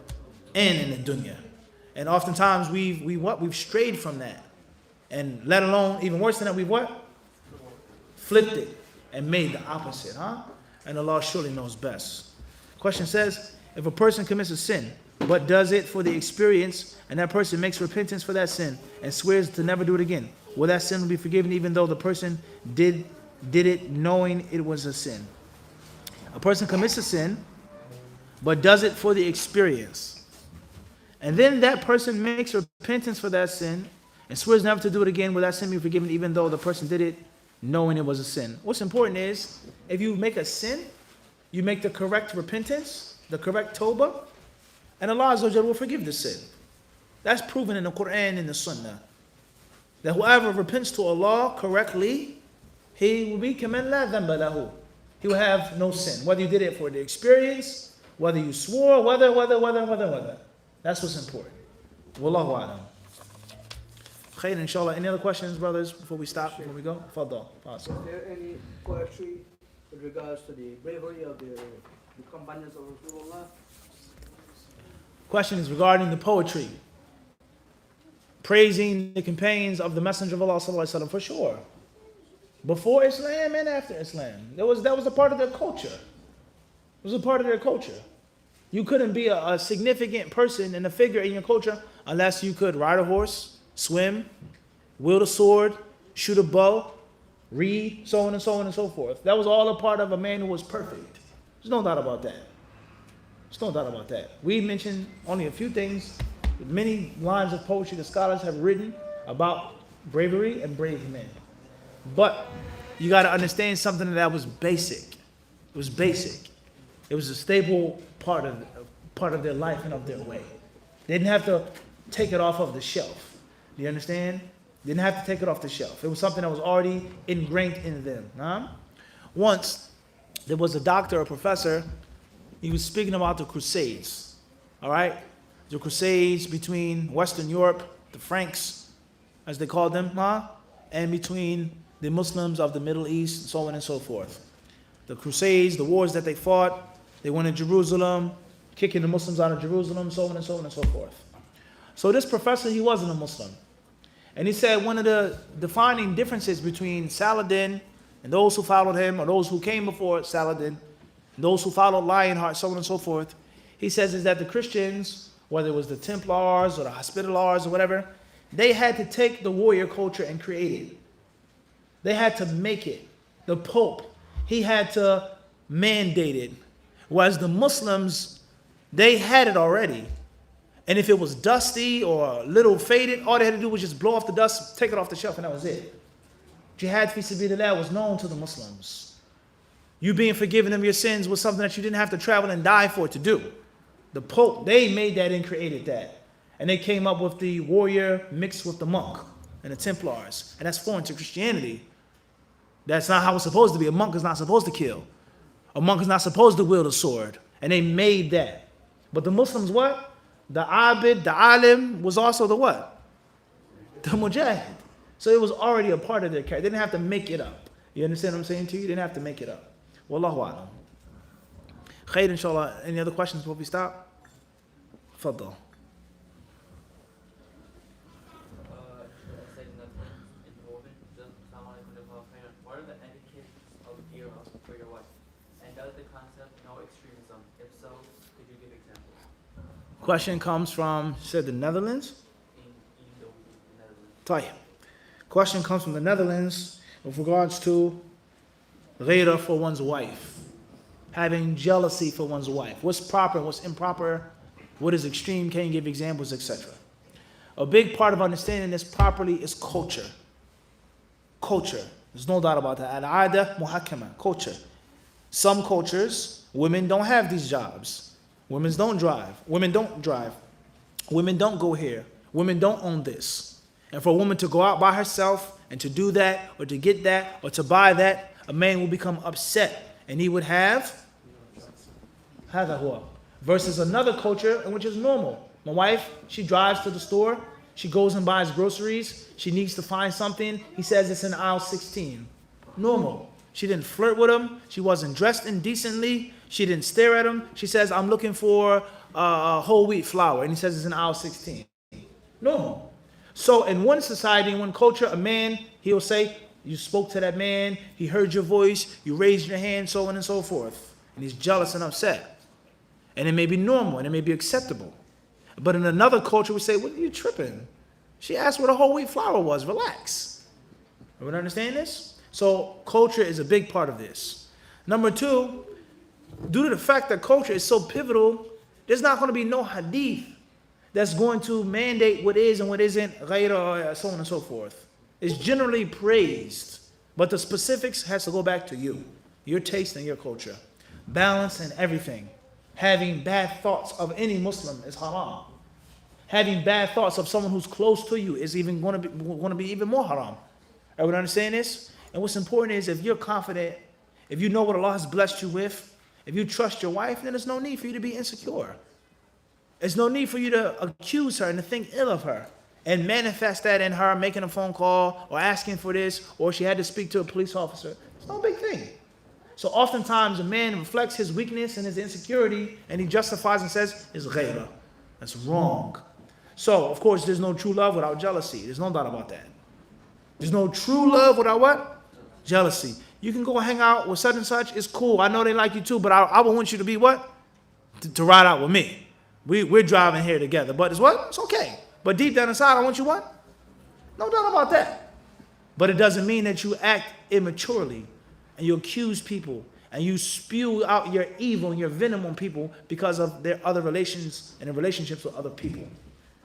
And in the dunya. And oftentimes we've strayed from that. And let alone, even worse than that, we've what? Flipped it and made the opposite, huh? And Allah surely knows best. Question says, if a person commits a sin, but does it for the experience, and that person makes repentance for that sin and swears to never do it again, will that sin be forgiven even though the person did it knowing it was a sin? A person commits a sin, but does it for the experience. and then that person makes repentance for that sin and swears never to do it again, will that sin be forgiven even though the person did it knowing it was a sin? What's important is, if you make a sin, you make the correct repentance, the correct tawbah, and Allah Azza wa Jalla will forgive the sin. That's proven in the Quran and the Sunnah. That whoever repents to Allah correctly, he will be kaman la dhanba lahu. He will have no sin. Whether you did it for the experience, whether you swore, whether. That's what's important. Wallahu a'lam. Khair, inshallah. Any other questions, brothers, before we stop, before we go? Fadal. Is there any poetry with regards to the bravery of the companions of Rasulullah? Question is regarding the poetry. Praising the companions of the Messenger of Allah sallallahu alaihi wasallam, for sure. Before Islam and after Islam. That was a part of their culture. It was a part of their culture. You couldn't be a significant person and a figure in your culture unless you could ride a horse, swim, wield a sword, shoot a bow, read, so on and so on and so forth. That was all a part of a man who was perfect. There's no doubt about that. There's no doubt about that. We mentioned only a few things. Many lines of poetry the scholars have written about bravery and brave men. But you got to understand something that was basic. It was basic. It was a stable part of their life and of their way. They didn't have to take it off of the shelf. Do you understand? They didn't have to take it off the shelf. It was something that was already ingrained in them. Huh? Once, there was a doctor, a professor, he was speaking about the Crusades. All right? The Crusades between Western Europe, the Franks, as they called them, and between the Muslims of the Middle East, so on and so forth. The Crusades, the wars that they fought, they went to Jerusalem, kicking the Muslims out of Jerusalem, so on and so on and so forth. So this professor, he wasn't a Muslim. And he said one of the defining differences between Saladin and those who followed him, or those who came before Saladin, and those who followed Lionheart, so on and so forth, he says is that the Christians, whether it was the Templars or the Hospitallars or whatever, they had to take the warrior culture and create it. They had to make it. The Pope, he had to mandate it. Whereas the Muslims, they had it already. And if it was dusty or a little faded, all they had to do was just blow off the dust, take it off the shelf, and that was it. Jihad fi sabilillah was known to the Muslims. You being forgiven of your sins was something that you didn't have to travel and die for to do. The Pope, they made that and created that. And they came up with the warrior mixed with the monk and the Templars. And that's foreign to Christianity. That's not how it's supposed to be. A monk is not supposed to kill. A monk is not supposed to wield a sword. And they made that. But the Muslims, what? The Abid, the Alim was also the what? The Mujahid. So it was already a part of their character. They didn't have to make it up. You understand what I'm saying to you? They didn't have to make it up. Wallahu a'lam. Khair, inshallah. Any other questions before we stop? Faddal. What are the etiquette of era for your wife? And does the concept know extremism? If so, could you give examples? Question comes from, said the Netherlands? In the Netherlands. Tayyib. Question comes from the Netherlands with regards to ghayra for one's wife. Having jealousy for one's wife. What's proper, what's improper, what is extreme, can you give examples, etc. A big part of understanding this properly is culture. Culture. There's no doubt about that. Al-ada muhakkama, culture. Some cultures, women don't have these jobs. Women don't drive. Women don't drive. Women don't go here. Women don't own this. And for a woman to go out by herself and to do that or to get that or to buy that, a man will become upset and he would have هذا هو. Versus another culture in which is normal. My wife, she drives to the store. She goes and buys groceries. She needs to find something. He says it's in aisle 16. Normal. She didn't flirt with him. She wasn't dressed indecently. She didn't stare at him. She says, I'm looking for whole wheat flour. And he says it's in aisle 16. Normal. So in one society, in one culture, a man, he'll say, you spoke to that man. He heard your voice. You raised your hand, so on and so forth. And he's jealous and upset. And it may be normal and it may be acceptable. But in another culture, we say, what are you tripping? She asked where the whole wheat flour was. Relax. Everyone understand this? So culture is a big part of this. Number two, due to the fact that culture is so pivotal, there's not going to be no hadith that's going to mandate what is and what isn't, ghayra, or so on and so forth. It's generally praised, but the specifics has to go back to you, your taste and your culture. Balance in everything. Having bad thoughts of any Muslim is haram. Having bad thoughts of someone who's close to you is even going to be even more haram. Everyone understand this? And what's important is if you're confident, if you know what Allah has blessed you with, if you trust your wife, then there's no need for you to be insecure. There's no need for you to accuse her and to think ill of her and manifest that in her making a phone call or asking for this, or she had to speak to a police officer. It's no big thing. So oftentimes a man reflects his weakness and his insecurity and he justifies and says, it's ghayra. That's wrong. So, of course, there's no true love without jealousy. There's no doubt about that. There's no true love without what? Jealousy. You can go hang out with such and such. It's cool. I know they like you too, but I would want you to be what? To ride out with me. We're driving here together. But it's what? It's okay. But deep down inside, I want you what? No doubt about that. But it doesn't mean that you act immaturely and you accuse people and you spew out your evil and your venom on people because of their other relations and their relationships with other people.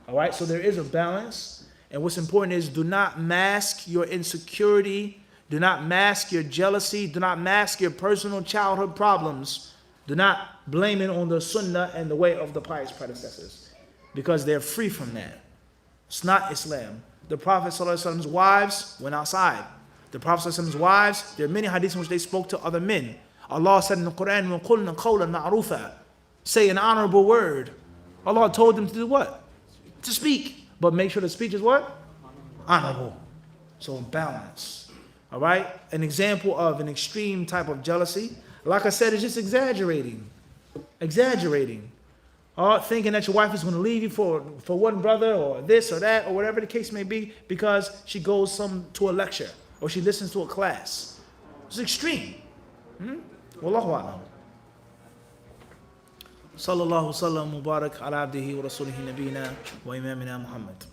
All right? So there is a balance. And what's important is do not mask your insecurity. Do not mask your jealousy. Do not mask your personal childhood problems. Do not blame it on the sunnah and the way of the pious predecessors, because they're free from that. It's not Islam. The Prophet ﷺ's wives went outside. The Prophet ﷺ's wives, there are many hadiths in which they spoke to other men. Allah said in the Quran, وَقُلْنَا قَوْلًا مَعْرُوفًا, say an honorable word. Allah told them to do what? To speak. But make sure the speech is what? Honorable. So balance. All right? An example of an extreme type of jealousy, like I said, is just exaggerating. Exaggerating. Thinking that your wife is going to leave you for one brother or this or that or whatever the case may be because she goes to a lecture or she listens to a class. It's extreme. Wallahu a'lam. Sallallahu sallam mubarak ala abdihi wa rasulihi nabina wa imamina Muhammad.